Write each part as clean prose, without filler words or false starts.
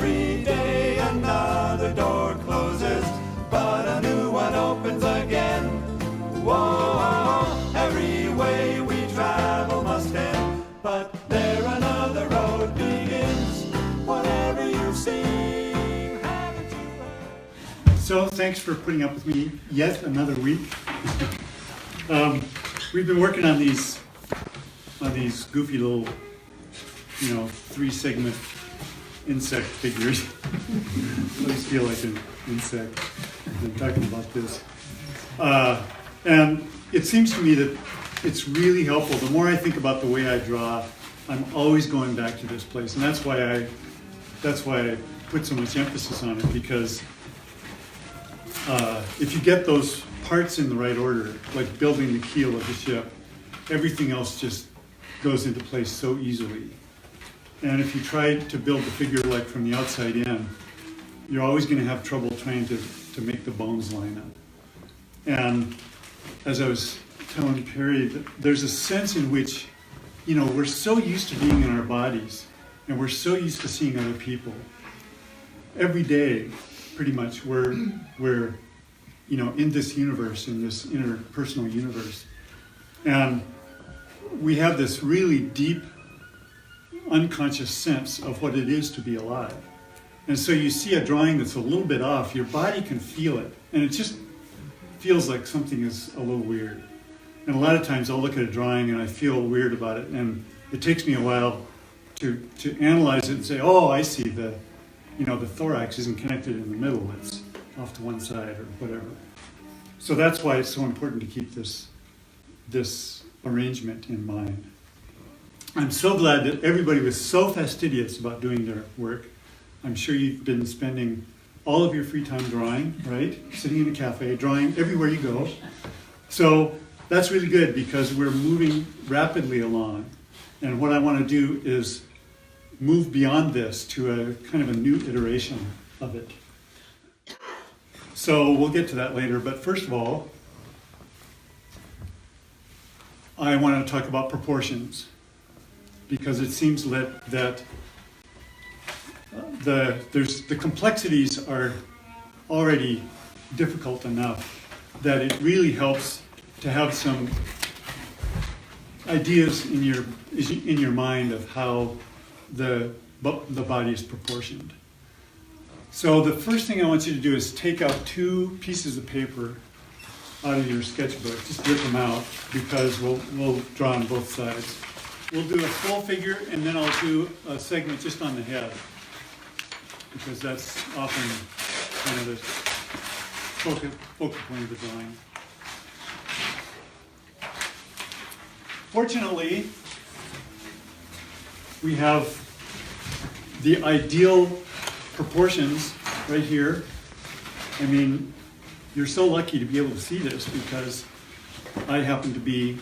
Every day another door closes, but a new one opens again. Whoa, every way we travel must end, but there another road begins. Whatever you've seen, haven't you heard? So thanks for putting up with me yet another week. We've been working on these goofy little, 3-segment insect figures. I always feel like an insect when I'm talking about this. And it seems to me that it's really helpful. The more I think about the way I draw, I'm always going back to this place, and that's why I put so much emphasis on it, because if you get those parts in the right order, like building the keel of the ship, everything else just goes into place so easily. And if you try to build the figure like from the outside in, you're always going to have trouble trying to make the bones line up. And as I was telling Perry, there's a sense in which, we're so used to being in our bodies, and we're so used to seeing other people. Every day, pretty much, we're in this universe, in this interpersonal universe. And we have this really deep, unconscious sense of what it is to be alive. And so you see a drawing that's a little bit off, your body can feel it, and it just feels like something is a little weird. And a lot of times I'll look at a drawing and I feel weird about it, and it takes me a while to analyze it and say, oh, I see, the thorax isn't connected in the middle, it's off to one side or whatever. So that's why it's so important to keep this arrangement in mind. I'm so glad that everybody was so fastidious about doing their work. I'm sure you've been spending all of your free time drawing, right? Sitting in a cafe, drawing everywhere you go. So that's really good, because we're moving rapidly along. And what I want to do is move beyond this to a kind of a new iteration of it. So we'll get to that later, but first of all, I want to talk about proportions, because it seems that the complexities are already difficult enough that it really helps to have some ideas in your mind of how the body is proportioned. So the first thing I want you to do is take out 2 pieces of paper out of your sketchbook. Just rip them out, because we'll draw on both sides. We'll do a full figure, and then I'll do a segment just on the head, because that's often kind of the focal point of the drawing. Fortunately, we have the ideal proportions right here. I mean, you're so lucky to be able to see this, because I happen to be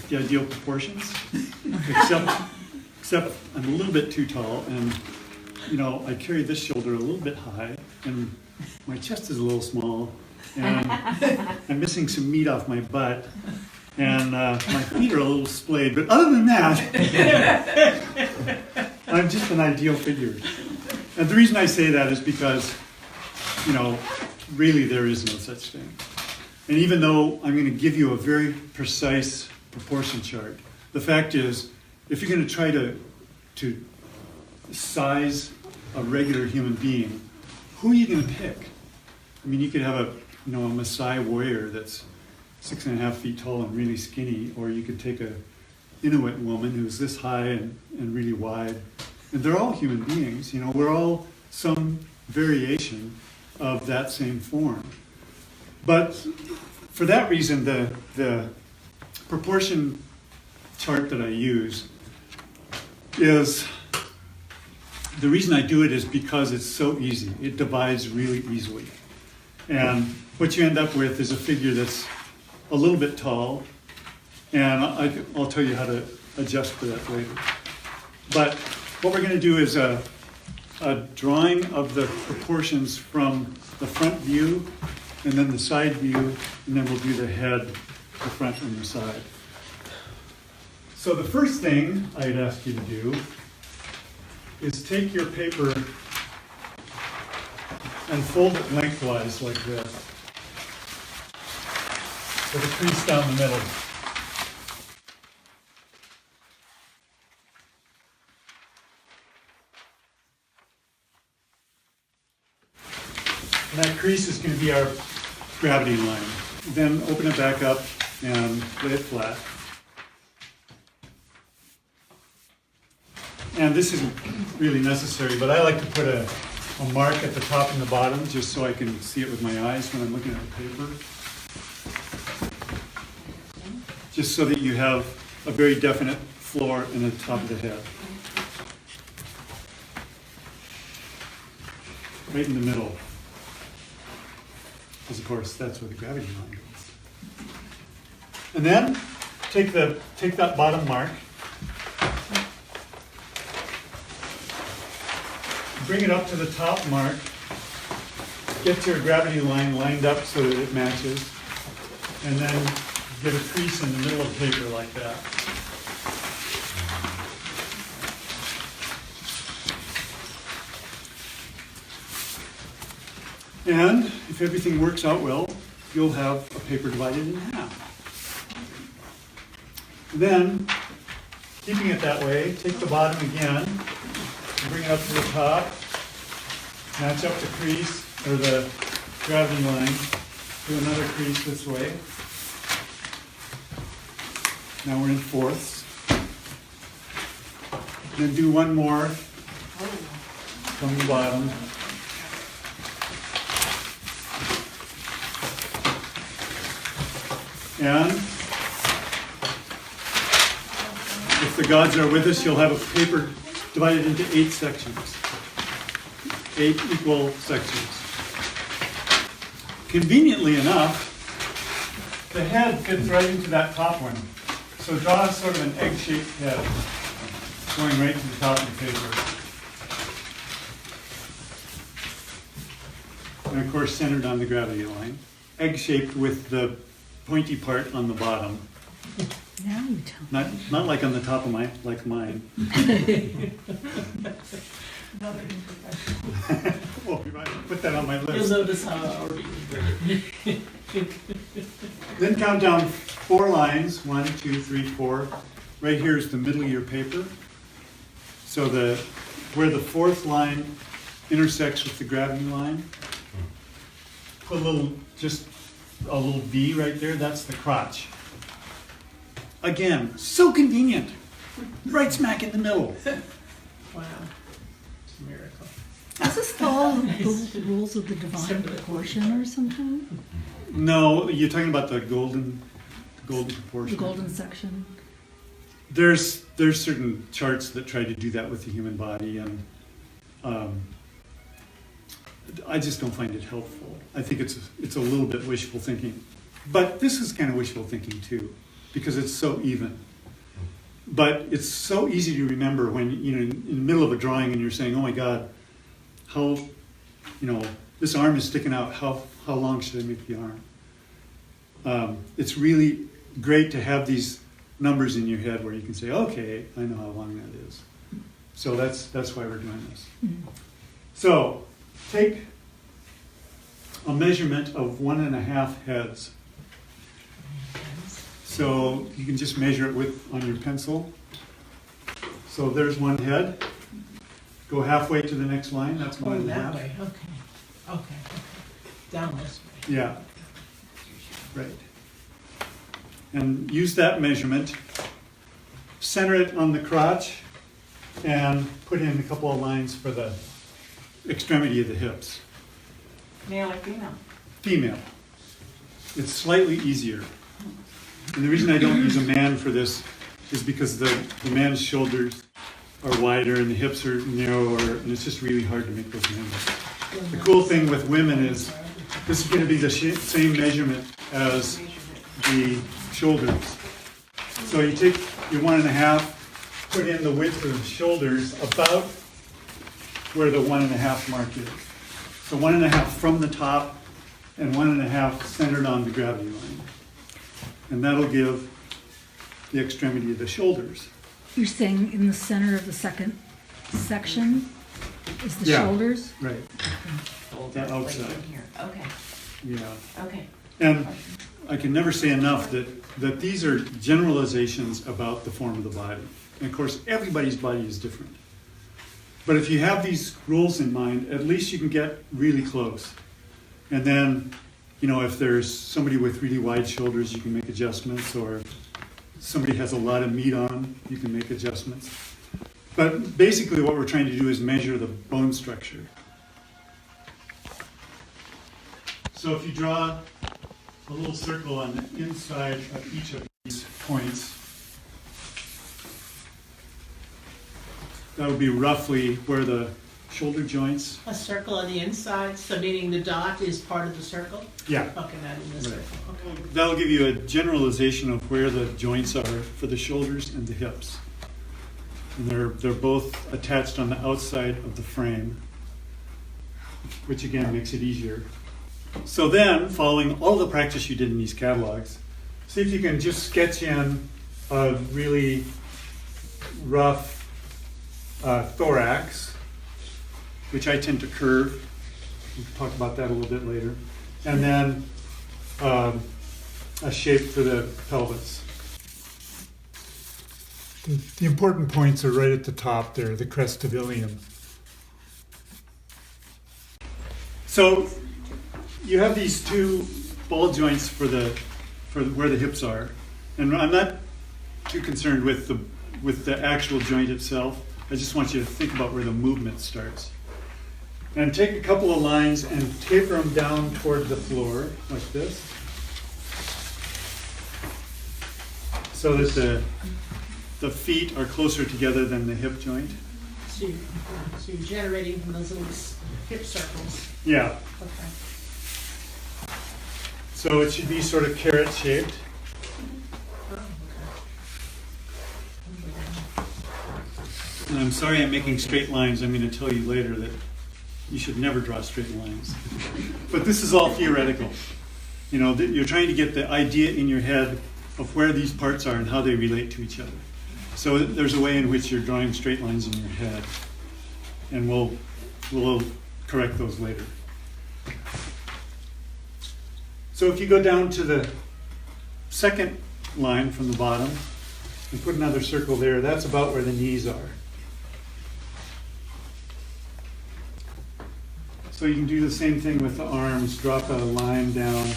the ideal proportions, except I'm a little bit too tall, and I carry this shoulder a little bit high, and my chest is a little small, and I'm missing some meat off my butt, and my feet are a little splayed, but other than that, I'm just an ideal figure. And the reason I say that is because, really there is no such thing. And even though I'm going to give you a very precise proportion chart, the fact is, if you're going to try to size a regular human being, who are you going to pick? I mean, you could have a Maasai warrior that's 6.5 feet tall and really skinny, or you could take a Inuit woman who's this high and really wide. And they're all human beings, we're all some variation of that same form. But for that reason, the proportion chart that I use is, the reason I do it is because it's so easy. It divides really easily. And what you end up with is a figure that's a little bit tall, and I'll tell you how to adjust for that later. But what we're going to do is a drawing of the proportions from the front view, and then the side view, and then we'll do the head, the front, and the side. So the first thing I'd ask you to do is take your paper and fold it lengthwise like this, with a crease down the middle. And that crease is going to be our gravity line. Then open it back up and lay it flat. And this isn't really necessary, but I like to put a mark at the top and the bottom just so I can see it with my eyes when I'm looking at the paper. Just so that you have a very definite floor and the top of the head. Right in the middle. Because of course that's where the gravity line goes. And then take that bottom mark, bring it up to the top mark, get your gravity line lined up so that it matches, and then get a crease in the middle of the paper like that. And if everything works out well, you'll have a paper divided in half. Then, keeping it that way, take the bottom again, bring it up to the top, match up the crease, or the gravity line, do another crease this way. Now we're in fourths. Then do one more from the bottom. And if the gods are with us, you'll have a paper divided into 8 sections. 8 equal sections. Conveniently enough, the head fits right into that top one. So draw sort of an egg-shaped head going right to the top of the paper. And of course centered on the gravity line. Egg-shaped with the pointy part on the bottom. Now you tell me. Not like on the top of mine. Another imperfection. Oh, you might put that on my You'll list. notice how I already. Then count down 4 lines, 1, 2, 3, 4. Right here is the middle of your paper. So where the 4th line intersects with the gravity line, put just a little V right there, that's the crotch. Again, so convenient. Right smack in the middle. Wow. It's a miracle. Is this all the rules of the divine proportion or something? No, you're talking about the golden The proportion. golden section? There's certain charts that try to do that with the human body, and I just don't find it helpful. I think it's a little bit wishful thinking. But this is kind of wishful thinking too, because it's so even. But it's so easy to remember when, in the middle of a drawing and you're saying, oh my God, how, this arm is sticking out, how long should I make the arm? It's really great to have these numbers in your head where you can say, okay, I know how long that is. So that's why we're doing this. So take a measurement of 1.5 heads. So you can just measure it on your pencil. So there's one head. Go halfway to the next line. That's 1.5. That way. Okay. Down this way. Yeah. Right. And use that measurement. Center it on the crotch and put in a couple of lines for the extremity of the hips. Male or female? Female. It's slightly easier. And the reason I don't use a man for this is because the man's shoulders are wider and the hips are narrower, and it's just really hard to make those measurements. The cool thing with women is this is going to be the same measurement as the shoulders. So you take your 1.5, put in the width of the shoulders about where the 1.5 mark is. So 1.5 from the top and 1.5 centered on the gravity line. And that'll give the extremity of the shoulders. You're saying in the center of the second section is the Yeah. shoulders? Right. shoulder, The like outside. in here. Okay, Yeah. okay. And I can never say enough that these are generalizations about the form of the body. And of course, everybody's body is different. But if you have these rules in mind, at least you can get really close. And then, if there's somebody with really wide shoulders, you can make adjustments, or if somebody has a lot of meat on them, you can make adjustments. But basically what we're trying to do is measure the bone structure. So if you draw a little circle on the inside of each of these points, that would be roughly where the shoulder joints. A circle on the inside, so meaning the dot is part of the circle? Yeah. Okay, not in the Right. circle, okay. That'll give you a generalization of where the joints are for the shoulders and the hips. And they're both attached on the outside of the frame, which again makes it easier. So then, following all the practice you did in these catalogs, see if you can just sketch in a really rough thorax, which I tend to curve. We'll talk about that a little bit later. And then a shape for the pelvis. The important points are right at the top there, the crestabilium. So you have these two ball joints for where the hips are, and I'm not too concerned with the actual joint itself. I just want you to think about where the movement starts. And take a couple of lines and taper them down toward the floor like this, so that the feet are closer together than the hip joint. So you're generating from those little hip circles, Yeah. okay. So it should be sort of carrot shaped. Oh, okay. And I'm sorry I'm making straight lines. I'm going to tell you later that you should never draw straight lines. But this is all theoretical. You're trying to get the idea in your head of where these parts are and how they relate to each other. So there's a way in which you're drawing straight lines in your head. And we'll correct those later. So if you go down to the second line from the bottom and put another circle there, that's about where the knees are. So you can do the same thing with the arms, drop a line down,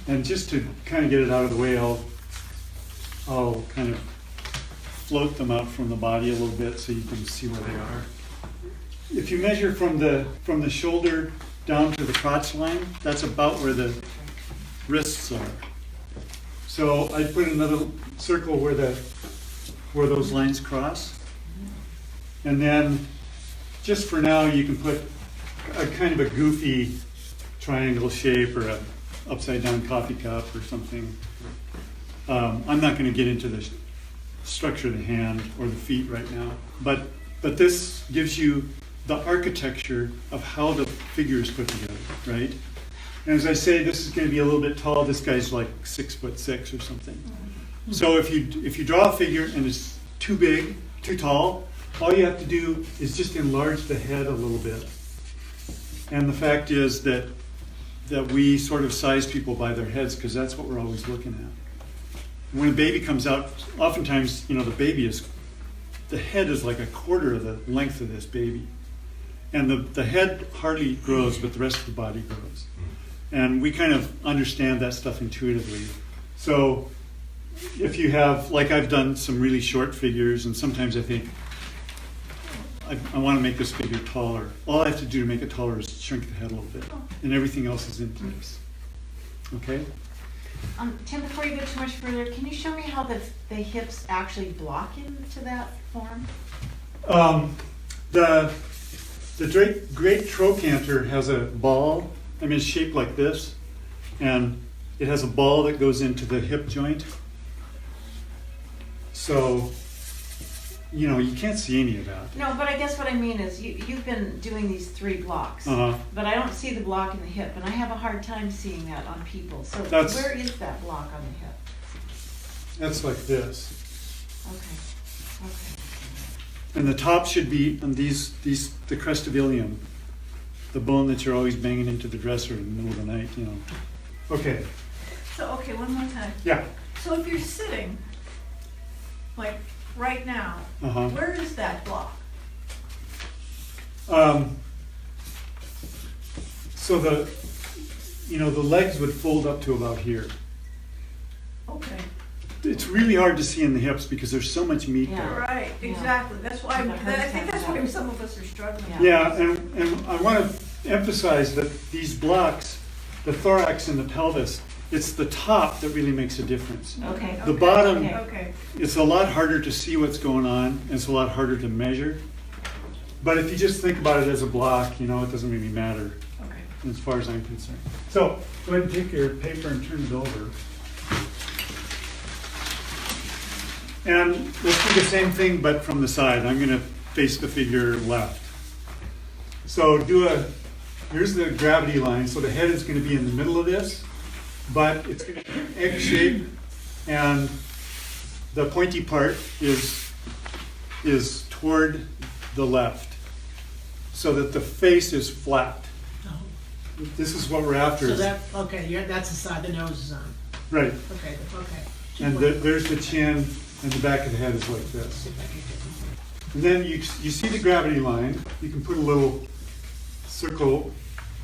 and just to kind of get it out of the way, I'll kind of float them out from the body a little bit so you can see where they are. If you measure from the shoulder down to the crotch line, that's about where the wrists are. So I'd put another circle where those lines cross. And then, just for now, you can put a kind of a goofy triangle shape or a upside down coffee cup or something. I'm not going to get into the structure of the hand or the feet right now, but this gives you the architecture of how the figure is put together, right? And as I say, this is going to be a little bit tall. This guy's like 6'6" or something. So if you draw a figure and it's too big, too tall, all you have to do is just enlarge the head a little bit. And the fact is that we sort of size people by their heads because that's what we're always looking at. When a baby comes out, oftentimes, the head is like a quarter of the length of this baby. And the head hardly grows, but the rest of the body grows. And we kind of understand that stuff intuitively. So if you have, like I've done some really short figures, and sometimes I think, I want to make this figure taller. All I have to do to make it taller is shrink the head a little bit. And everything else is in place. Okay? Tim, before you go too much further, can you show me how the hips actually block into that form? The great trochanter has a ball. It's shaped like this. And it has a ball that goes into the hip joint. So, you can't see any of that. No, but I guess what I mean is you've been doing these 3 blocks, but I don't see the block in the hip, and I have a hard time seeing that on people. So where is that block on the hip? That's like this. Okay. And the top should be on the crestabilium. the bone that you're always banging into the dresser in the middle of the night, you know. Okay, So, okay, one more time. yeah, So if you're sitting, like, right now, uh-huh. where is that block? So the legs would fold up to about here. Okay, It's really hard to see in the hips because there's so much meat Yeah. there. right, Yeah. exactly. That's why, That hurts I think that's that why bad. some of us are struggling. Yeah. Yeah, and I want to emphasize that these blocks, the thorax and the pelvis, it's the top that really makes a difference. Okay. The bottom, Okay. Okay, it's a lot harder to see what's going on, and it's a lot harder to measure. But if you just think about it as a block, you know, it doesn't really matter okay. as far as I'm concerned. So go ahead and take your paper and turn it over. And let's do the same thing, but from the side. I'm going to face the figure left. So here's the gravity line. So the head is going to be in the middle of this, but it's going to be egg shape, and the pointy part is toward the left, so that the face is flat. This is what we're after. So that, okay, that's the side the nose is on. Right, Okay, okay. and there's the chin, and the back of the head is like this. And then you see the gravity line. You can put a little circle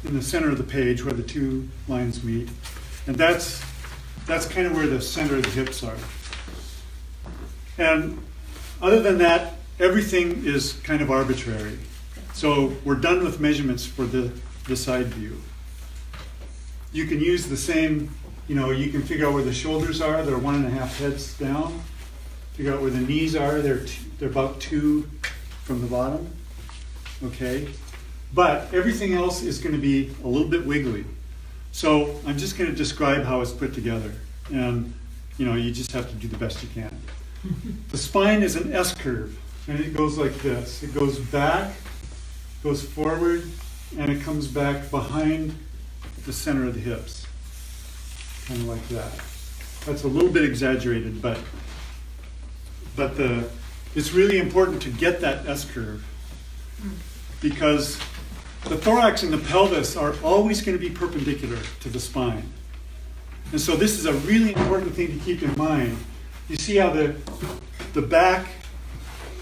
in the center of the page where the two lines meet. And that's kind of where the center of the hips are. And other than that, everything is kind of arbitrary. So we're done with measurements for the side view. You can use the same, you can figure out where the shoulders are. They're 1.5 heads down. Figure out where the knees are. They're about 2 from the bottom. Okay? But everything else is going to be a little bit wiggly. So I'm just going to describe how it's put together. And, you just have to do the best you can. The spine is an S curve, and it goes like this. It goes back, goes forward, and it comes back behind the center of the hips. Kind of like that. That's a little bit exaggerated, but it's really important to get that S curve, because the thorax and the pelvis are always going to be perpendicular to the spine. And so this is a really important thing to keep in mind. You see how the back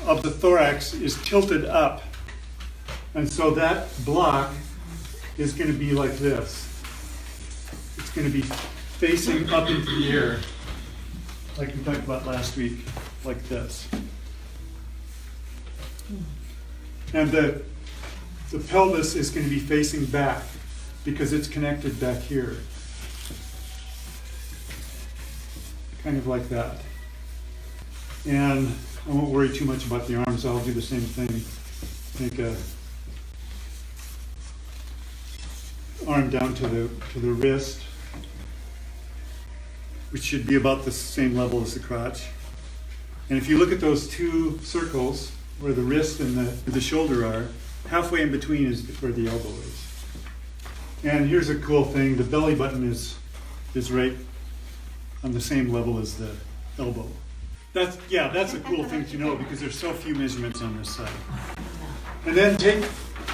of the thorax is tilted up. And so that block is going to be like this. It's going to be facing up into the air, like we talked about last week, like this. And the pelvis is going to be facing back because it's connected back here. Kind of like that. And I won't worry too much about the arms. I'll do the same thing. Make a arm down to the wrist, which should be about the same level as the crotch. And if you look at those two circles where the wrist and the shoulder are, halfway in between is where the elbow is. And here's a cool thing. The belly button is right on the same level as the elbow. That's a cool thing to know because there's so few measurements on this side. And then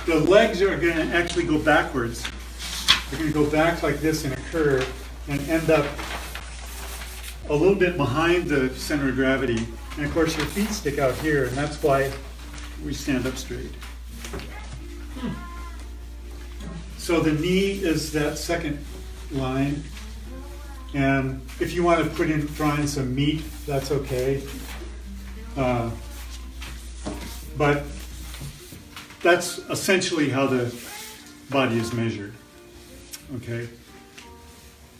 the legs are going to actually go backwards. They're going to go back like this in a curve and end up a little bit behind the center of gravity. And of course your feet stick out here, and that's why we stand up straight. So the knee is that second line. And if you want to draw in some meat, that's okay. But that's essentially how the body is measured. Okay?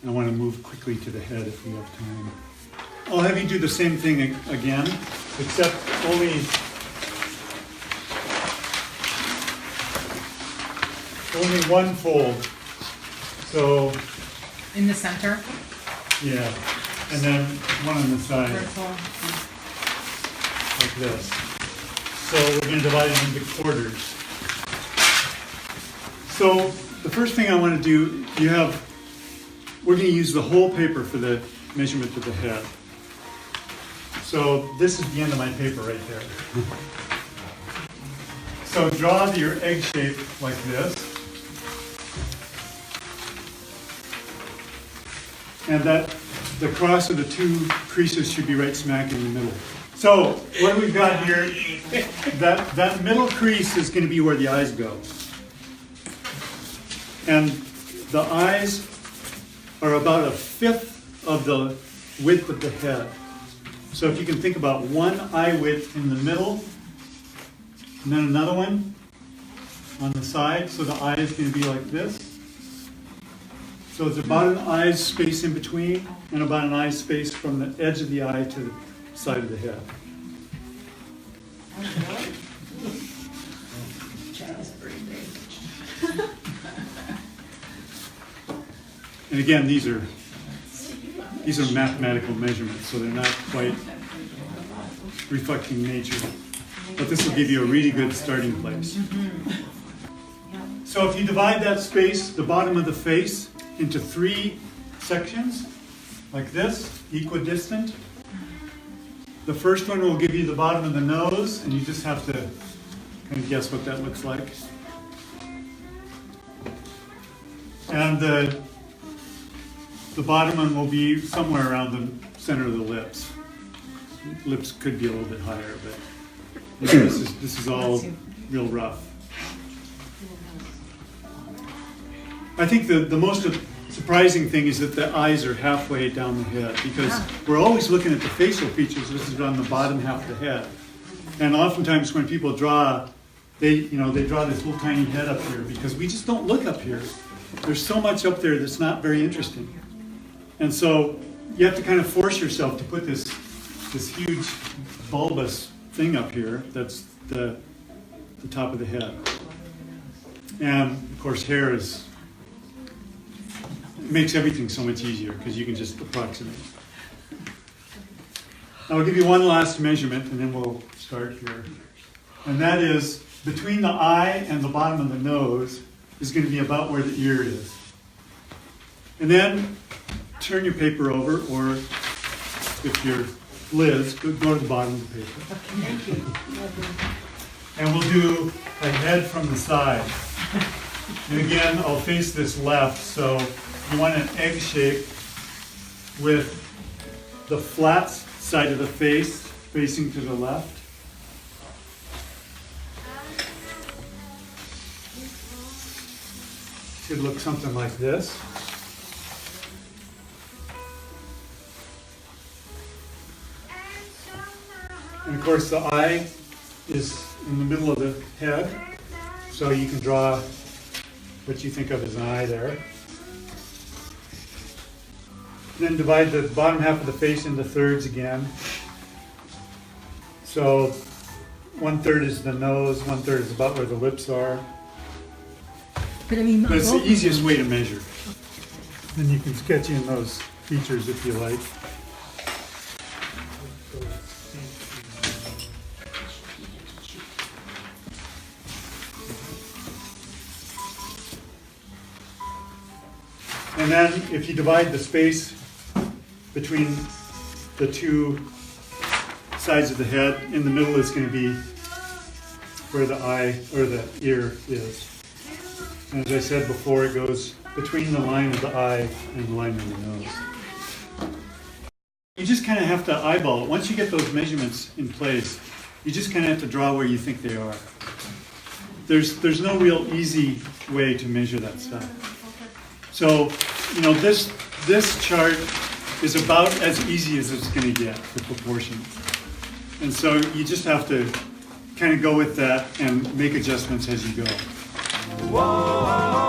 I want to move quickly to the head if we have time. I'll have you do the same thing again, except only one fold. So, In the center? yeah, and then one on the side, Vertical. like this. So we're going to divide it into quarters. So the first thing I want to do, we're going to use the whole paper for the measurement of the head. So this is the end of my paper right there. So draw your egg shape like this. And that the cross of the two creases should be right smack in the middle. So what we've got here, that middle crease is going to be where the eyes go. And the eyes are about a fifth of the width of the head. So if you can think about one eye width in the middle, and then another one on the side, so the eye is going to be like this. So it's about an eye's space in between, and about an eye's space from the edge of the eye to the side of the head. And again, these are mathematical measurements, so they're not quite reflecting nature. But this will give you a really good starting place. So if you divide that space, the bottom of the face, into 3 sections, like this, equidistant. The first one will give you the bottom of the nose, and you just have to kind of guess what that looks like. And the bottom one will be somewhere around the center of the lips. Lips could be a little bit higher, but this is all real rough. I think the most surprising thing is that the eyes are halfway down the head, because we're always looking at the facial features. This is on the bottom half of the head, and oftentimes when people draw, they draw this little tiny head up here because we just don't look up here. There's so much up there that's not very interesting, and so you have to kind of force yourself to put this huge bulbous thing up here. That's the top of the head, and of course hair makes everything so much easier because you can just approximate. I'll give you one last measurement and then we'll start here. And that is between the eye and the bottom of the nose is going to be about where the ear is. And then turn your paper over, or if you're Liz, go to the bottom of the paper. Thank you. And we'll do a head from the side. And again, I'll face this left, so you want an egg shape with the flat side of the face facing to the left. Should look something like this. And of course the eye is in the middle of the head, so you can draw what you think of as an eye there. Then divide the bottom half of the face into thirds again. So 1/3 is the nose, 1/3 is about where the lips are. But I mean, But it's the both of easiest them- way to measure. Then you can sketch in those features if you like. And then if you divide the space between the two sides of the head, in the middle is going to be where the eye or the ear is. And as I said before, it goes between the line of the eye and the line of the nose. You just kind of have to eyeball it. Once you get those measurements in place, you just kind of have to draw where you think they are. There's no real easy way to measure that stuff. So, this chart is about as easy as it's going to get for proportions. And so you just have to kind of go with that and make adjustments as you go. Whoa.